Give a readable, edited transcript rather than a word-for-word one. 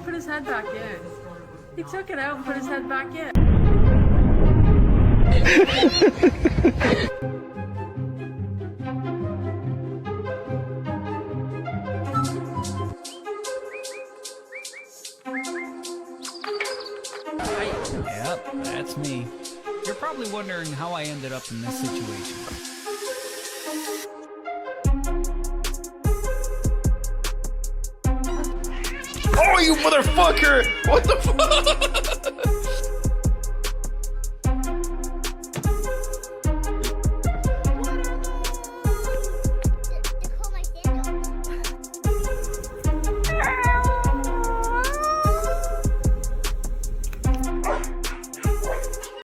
and put his head back in. He took it out and put his head back in. Yep, that's me. You're probably wondering how I ended up in this situation. Oh, you motherfucker! What the fuck?